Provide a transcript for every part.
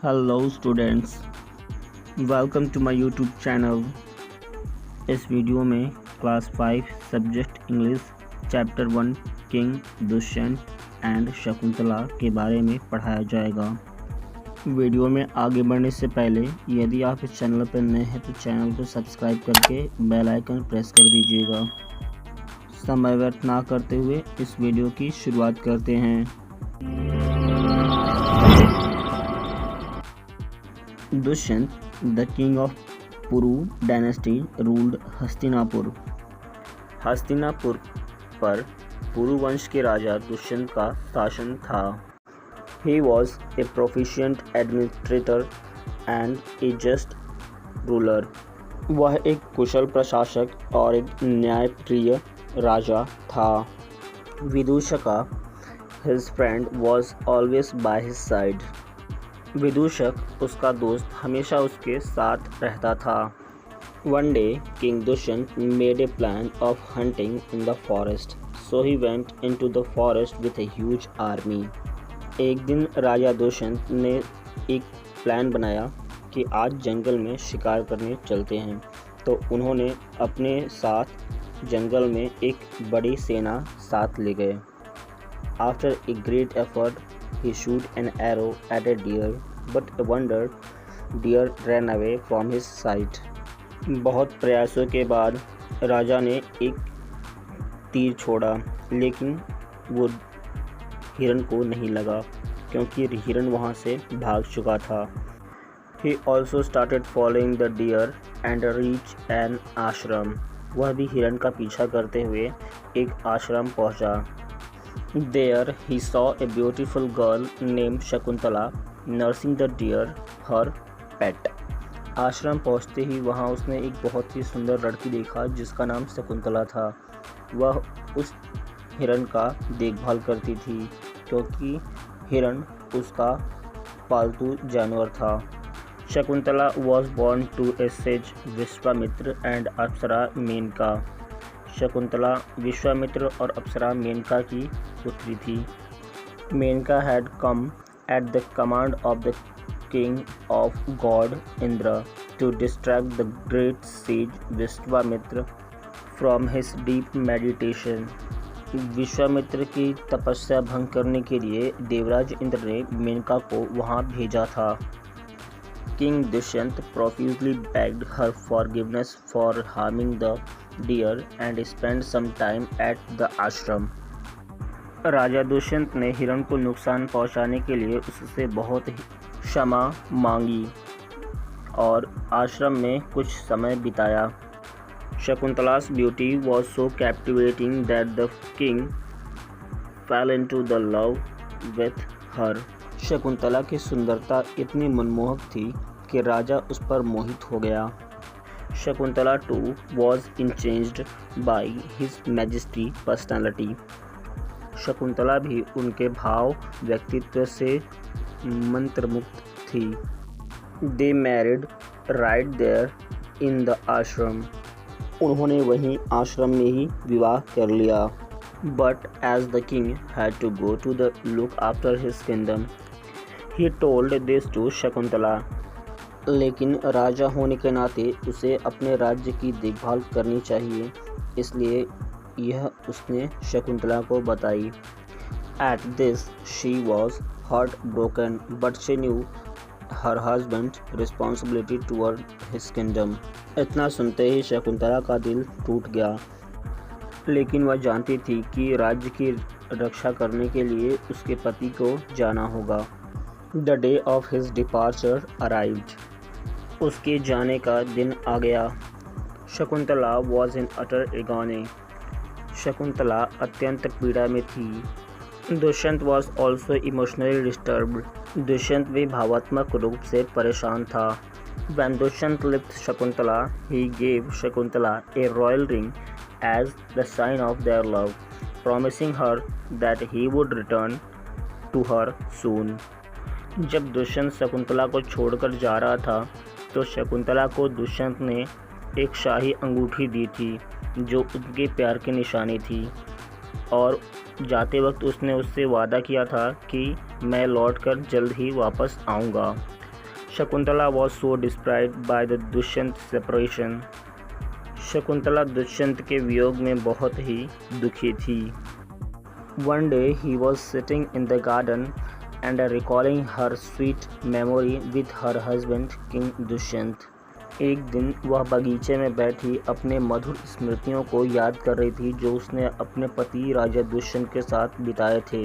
Hello students, welcome to my YouTube channel. इस video में class 5 subject English chapter 1 king Dushyant and Shakuntala के बारे में पढ़ाया जाएगा। वीडियो में आगे बढ़ने से पहले यदि आप इस चैनल पर नए हैं तो चैनल को सब्सक्राइब करके बेल आइकन प्रेस कर दीजिएगा। समय व्यर्थ ना करते हुए इस वीडियो की शुरुआत करते हैं। Dushyant, the king of Puru dynasty, ruled Hastinapur. Hastinapur पर पुरु वंश के राजा दुष्यंत का शासन था। He was a proficient administrator and a just ruler. वह एक कुशल प्रशासक और एक न्यायप्रिय राजा था। विदूषका, his friend, was always by his side. विदूषक उसका दोस्त हमेशा उसके साथ रहता था। One day, King Dushyant made a plan of hunting in the forest, so he went into the forest with a huge army. एक दिन राजा दुष्यंत ने एक प्लान बनाया कि आज जंगल में शिकार करने चलते हैं, तो उन्होंने अपने साथ जंगल में एक बड़ी सेना साथ ले गए। After a great effort, he shoot an arrow at a deer, but a wonder, deer ran away from his sight. बहुत प्रयासों के बाद राजा ने एक तीर छोड़ा, लेकिन वो हिरन को नहीं लगा क्योंकि हिरन वहाँ से भाग चुका था। He also started following the deer and reached an ashram. वह भी हिरन का पीछा करते हुए एक आश्रम पहुँचा। There he saw a beautiful girl named Shakuntala nursing the deer, her pet. आश्रम पहुँचते ही वहाँ उसने एक बहुत ही सुंदर लड़की देखा जिसका नाम शकुंतला था। वह उस हिरन का देखभाल करती थी क्योंकि हिरन उसका पालतू जानवर था। Shakuntala was born to a sage Vishwamitra and अप्सरा मेनका। शकुंतला विश्वामित्र और अप्सरा मेनका की पुत्री थी। Maneka had come at the command of the king of god Indra to distract the great sage Vishwamitra from his deep meditation. Vishwamitra की तपस्या भंग करने के लिए देवराज इंद्र ने मेनका को वहां भेजा था। King Dushyant profusely begged her forgiveness for harming the deer and spent some time at the ashram. राजा दुष्यंत ने हिरन को नुकसान पहुंचाने के लिए उससे बहुत क्षमा मांगी और आश्रम में कुछ समय बिताया। Shakuntala's beauty was so captivating that the king fell into the love with her. Shakuntala की सुंदरता इतनी मनमोहक थी कि राजा उस पर मोहित हो गया। Shakuntala too was enchanted by his majesty personality. Shakuntala भी उनके भाव व्यक्तित्व से मंत्रमुग्ध थी। They married right there in the ashram. उन्होंने वहीं आश्रम में ही विवाह कर लिया। But as the king had to go to the look after his kingdom, he told this to Shakuntala. लेकिन राजा होने के नाते उसे अपने राज्य की देखभाल करनी चाहिए, इसलिए यह उसने शकुंतला को बताई। At this she was heartbroken, but she knew her husband's responsibility toward his kingdom. इतना सुनते ही शकुंतला का दिल टूट गया, लेकिन वह जानती थी कि राज्य की रक्षा करने के लिए उसके पति को जाना होगा। The day of his departure arrived. उसके जाने का दिन आ गया। Shakuntala was in utter agony. Shakuntala अत्यंत पीड़ा में थी। Dushyant was also emotionally disturbed. Dushyant भी भावात्मक रूप से परेशान था। When Dushyant left Shakuntala, he gave Shakuntala a royal ring as the sign of their love, promising her that he would return to her soon. जब दुष्यंत शकुंतला को छोड़कर जा रहा था तो शकुंतला को दुष्यंत ने एक शाही अंगूठी दी थी जो उनके प्यार की निशानी थी और जाते वक्त उसने उससे वादा किया था कि मैं लौटकर जल्द ही वापस आऊँगा। Shakuntala was so distraught by the Dushyant separation. Shakuntala Dushyant के वियोग में बहुत ही दुखी थी. One day he was sitting in the garden and recalling her sweet memory with her husband King Dushyant. एक दिन वह बगीचे में बैठी अपने मधुर स्मृतियों को याद कर रही थी जो उसने अपने पति राजा दुष्यंत के साथ बिताए थे.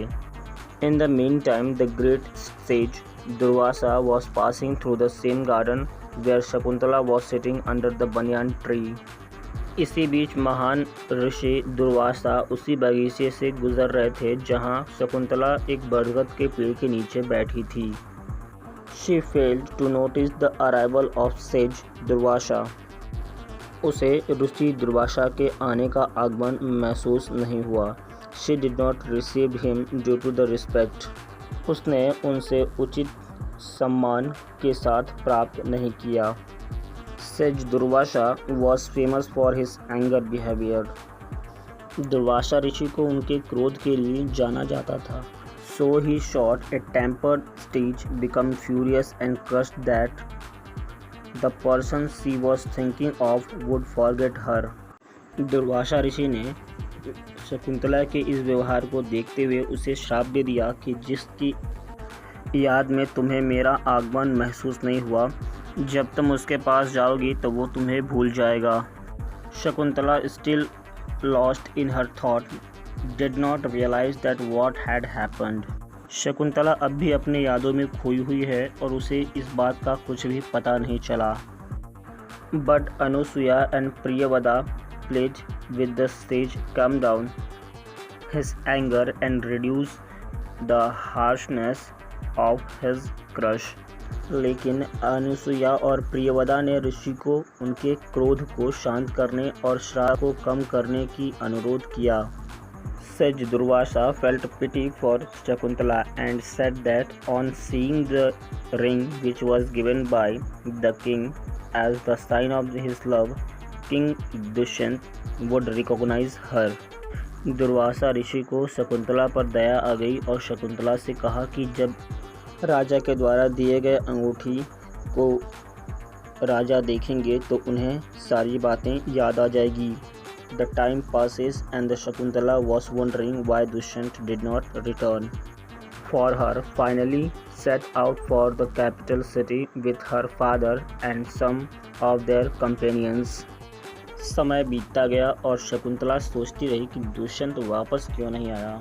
In the meantime, the great sage Durvasa was passing through the same garden where Shakuntala was sitting under the banyan tree. इसी बीच महान ऋषि दुर्वासा उसी बगीचे से गुजर रहे थे जहाँ शकुंतला एक बरगद के पेड़ के नीचे बैठी थी. She failed to notice the arrival of sage Durvasa. उसे ऋषि दुर्वासा के आने का आगमन महसूस नहीं हुआ. She did not receive him due to the respect. उसने उनसे उचित सम्मान के साथ प्राप्त नहीं किया. Sage Durvasa was famous for his anger behavior. Durvasa ऋषि को उनके क्रोध के लिए जाना जाता था. So he shot a tempered steed, became furious and cursed that the person she was thinking of would forget her. Durvasa ऋषि ने शकुंतला के इस व्यवहार को देखते हुए उसे श्राप दे दिया कि जिसकी याद में तुम्हें मेरा आगमन महसूस नहीं हुआ, जब तुम उसके पास जाओगी तो वो तुम्हें भूल जाएगा. Shakuntala still lost in her thought did not realize that what had happened. Shakuntala अब भी अपने यादों में खोई हुई है और उसे इस बात का कुछ भी पता नहीं चला. But Anusuya and Priyavada played with the sage calm down his anger and reduce the harshness of his crush. लेकिन अनुसुया और प्रियवदा ने ऋषि को उनके क्रोध को शांत करने और श्राप को कम करने की अनुरोध किया. Sage Durvasa felt pity for Shakuntala and said that on seeing the ring which was given by the king as the sign of his love, King Dushyant would recognize her. Durvasa ऋषि को शकुंतला पर दया आ गई और शकुंतला से कहा कि जब राजा के द्वारा दिए गए अंगूठी को राजा देखेंगे तो उन्हें सारी बातें याद आ जाएगी. The time passes and the Shakuntala was wondering why Dushyant did not return. For her finally set out for the capital city with her father and some of their companions. समय बीतता गया और शकुंतला सोचती रही कि दुष्यंत वापस क्यों नहीं आया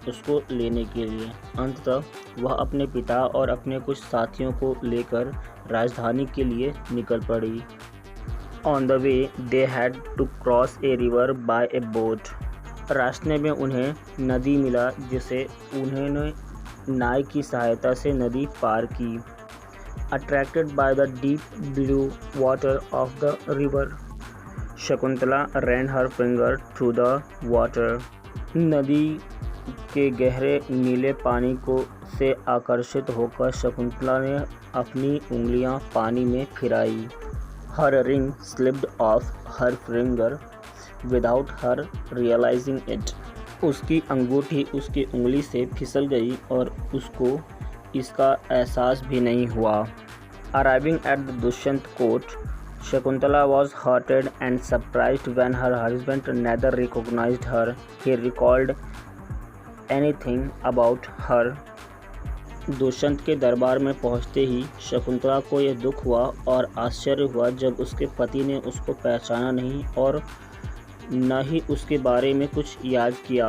उसको लेने के लिए. अंततः वह अपने पिता और अपने कुछ साथियों को लेकर राजधानी के लिए निकल पड़ी. On the way, they had to cross a river by a boat. रास्ते में उन्हें नदी मिला जिसे उन्होंने नाव की सहायता से नदी पार की. Attracted by the deep blue water of the river, Shakuntala ran her finger through the water. नदी के गहरे नीले पानी को से आकर्षित होकर शकुंतला ने अपनी उंगलियां पानी में फिराई. Her ring slipped off her finger without her realizing it. उसकी अंगूठी उसकी उंगली से फिसल गई और उसको इसका एहसास भी नहीं हुआ. Arriving at the Dushyant court, Shakuntala was hurted and surprised when her husband neither recognized her. He recalled anything about her. Dushyant के दरबार में पहुंचते ही शकुंतला को यह दुख हुआ और आश्चर्य हुआ जब उसके पति ने उसको पहचाना नहीं और न ही उसके बारे में कुछ याद किया.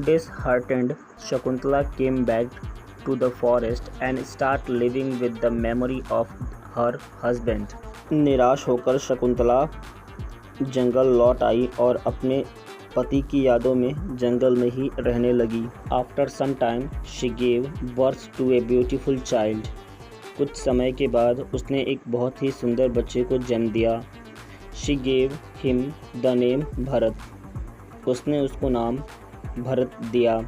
Disheartened, Shakuntala came back to the forest and started living with the memory of her husband. निराश होकर शकुंतला जंगल लौट आई और अपने पति की यादों में जंगल में ही रहने लगी. After some time, she gave birth to a beautiful child. कुछ समय के बाद उसने एक बहुत ही सुंदर बच्चे को जन्म दिया. She gave him the name Bharat. उसने उसको नाम भरत दिया.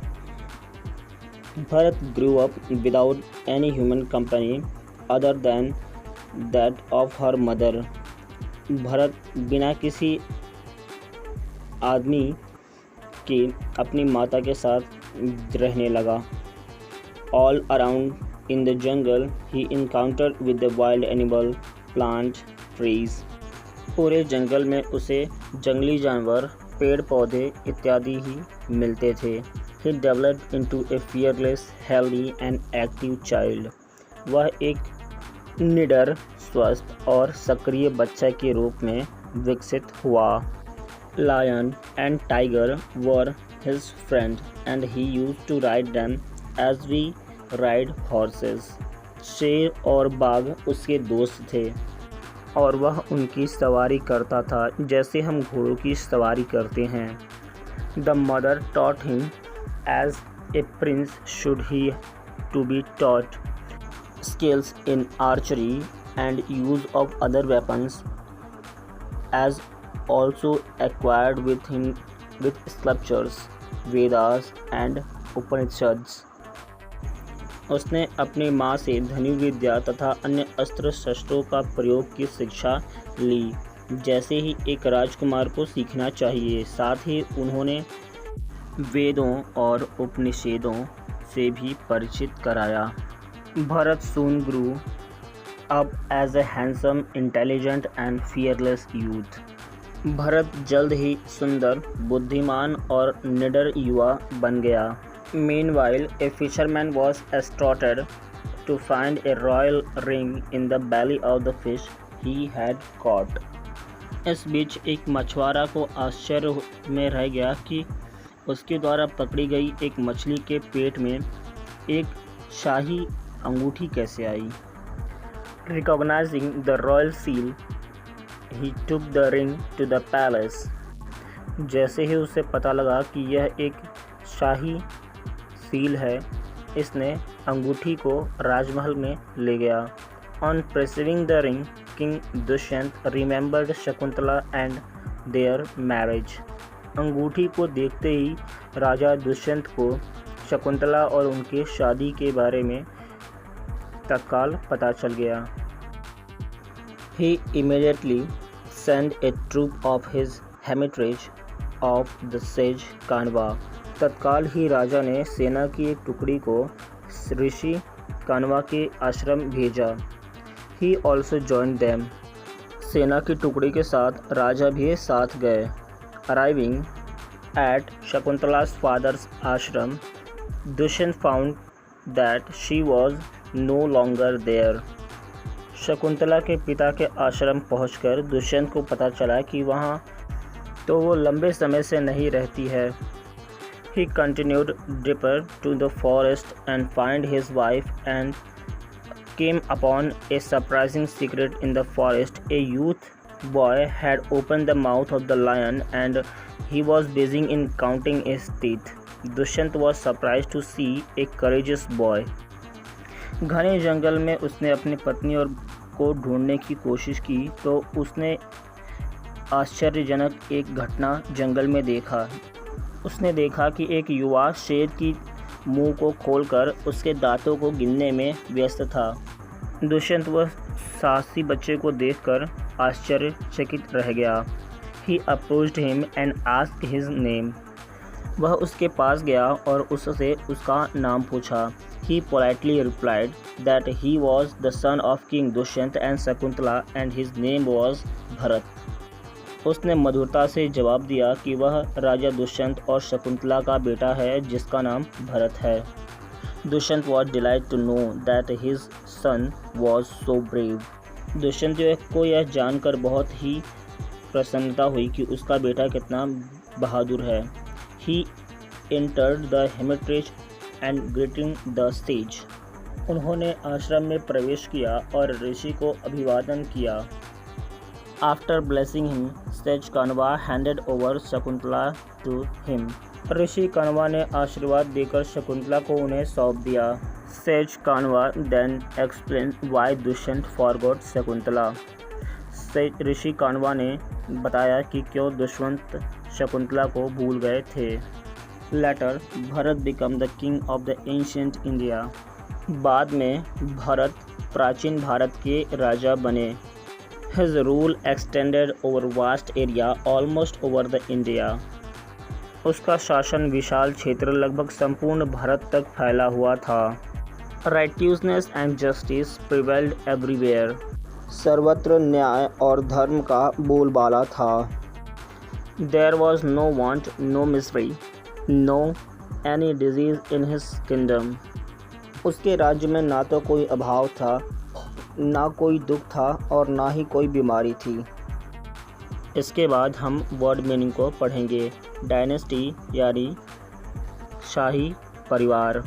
Bharat grew up without any human company other than that of her mother. Bharat बिना किसी आदमी के अपनी माता के साथ रहने लगा. All around In the jungle, he encountered with the wild animal, plant, trees. पूरे जंगल में उसे जंगली जानवर, पेड़ पौधे इत्यादि ही मिलते थे। He developed into a fearless, healthy and active child. वह एक निडर, स्वस्थ और सक्रिय बच्चा के रूप में विकसित हुआ। Lion and tiger were his friend and he used to ride them as we ride horses. शेर और बाघ उसके दोस्त थे और वह उनकी सवारी करता था जैसे हम घोड़ों की सवारी करते हैं। The mother taught him as a prince should he to be taught skills in archery and use of other weapons, as also acquired with him with sculptures, Vedas and Upanishads. उसने अपनी माँ से धनुर्विद्या तथा अन्य अस्त्र शस्त्रों का प्रयोग की शिक्षा ली, जैसे ही एक राजकुमार को सीखना चाहिए। साथ ही उन्होंने वेदों और उपनिषदों से भी परिचित कराया। Bharat soon grew up as a handsome, intelligent and fearless youth. Bharat जल्द ही सुंदर, बुद्धिमान और निडर युवा बन गया। Meanwhile, a fisherman was astounded to find a royal ring in the belly of the fish he had caught. इस बीच एक मछुआरा को आश्चर्य में रह गया कि उसके द्वारा पकड़ी गई एक मछली के पेट में एक शाही अंगूठी कैसे आई। Recognizing the royal seal, he took the ring to the palace. जैसे ही उसे पता लगा कि यह एक शाही सील है, इसने अंगूठी को राजमहल में ले गया। On perceiving the ring, King Dushyant remembered Shakuntala and their marriage. अंगूठी को देखते ही राजा दुष्यंत को शकुंतला और उनके शादी के बारे में तत्काल पता चल गया। He immediately sent a troop of his hermitage of the sage Kanva. तत्काल ही राजा ने सेना की एक टुकड़ी को ऋषि कान्वा के आश्रम भेजा। He also joined them. सेना की टुकड़ी के साथ राजा भी साथ गए। Arriving at Shakuntala's father's ashram, Dushyant found that she was no longer there. Shakuntala के पिता के आश्रम पहुंचकर दुष्यंत को पता चला कि वहां तो वो लंबे समय से नहीं रहती है। He continued deeper to the forest and found his wife and came upon a surprising secret in the forest. A youth boy had opened the mouth of the lion and he was busy in counting his teeth. Dushyant was surprised to see a courageous boy. घने जंगल में उसने अपनी पत्नी और को ढूंढने की कोशिश की तो उसने आश्चर्यजनक एक घटना जंगल में देखा। उसने देखा कि एक युवा शेर की मुंह को खोलकर उसके दांतों को गिनने में व्यस्त था। दुष्यंत वह साहसी बच्चे को देखकर आश्चर्यचकित रह गया। He approached him and asked his name. वह उसके पास गया और उससे उसका नाम पूछा। He politely replied that he was the son of King Dushyant and Shakuntala and his name was Bharat. उसने मधुरता से जवाब दिया कि वह राजा दुष्यंत और शकुंतला का बेटा है जिसका नाम भरत है। Dushyant was delighted to know that his son was so brave. Dushyant को यह जानकर बहुत ही प्रसन्नता हुई कि उसका बेटा कितना बहादुर है। He entered the hermitage and greeting the sage. उन्होंने आश्रम में प्रवेश किया और ऋषि को अभिवादन किया। After blessing him, Sage Kanwa handed over Shakuntala to him. Rishi Canva ने आशीर्वाद देकर शकुंतला को उन्हें सौंप दिया। Sage Kanwa then explained why Dushyant forgot Shakuntala. Rishi Canva ने बताया कि क्यों दुष्यंत शकुंतला को भूल गए थे। Later, Bharat became the king of the ancient India. बाद में भरत प्राचीन भारत के राजा बने। His rule extended over vast area almost over the India. उसका शासन विशाल क्षेत्र लगभग संपूर्ण भारत तक फैला हुआ था। Righteousness and justice prevailed everywhere. सर्वत्र न्याय और धर्म का बोलबाला था. There was no want, no misery, no any disease in his kingdom. उसके राज्य में ना तो कोई अभाव था, ना कोई दुख था और ना ही कोई बीमारी थी. इसके बाद हम वर्ड मीनिंग को पढ़ेंगे. डायनेस्टी यानी शाही परिवार.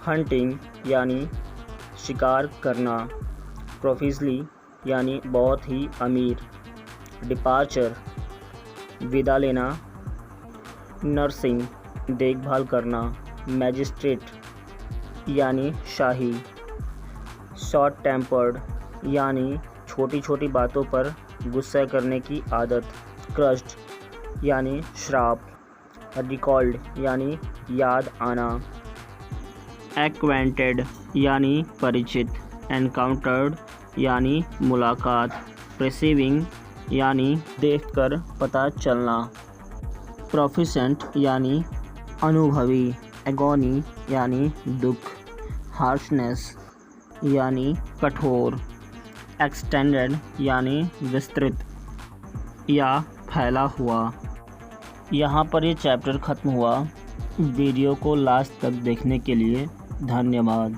हंटिंग यानी शिकार करना. प्रोफिसली यानी बहुत ही अमीर. डिपार्चर विदा लेना. नर्सिंग देखभाल करना. मैजिस्ट्रेट यानी शाही. शॉर्ट टेम्पर्ड यानी छोटी छोटी बातों पर गुस्सा करने की आदत. क्रस्ड यानी श्राप. रिकॉल्ड यानी याद आना. एक्वेंटेड यानी परिचित. एनकाउंटर्ड यानी मुलाकात. परसीविंग यानी देखकर पता चलना. प्रोफिशेंट यानी अनुभवी. एगोनी यानी दुख. हार्शनेस यानी कठोर. एक्सटेंडेड यानी विस्तृत या फैला हुआ. यहाँ पर ये चैप्टर ख़त्म हुआ. वीडियो को लास्ट तक देखने के लिए धन्यवाद.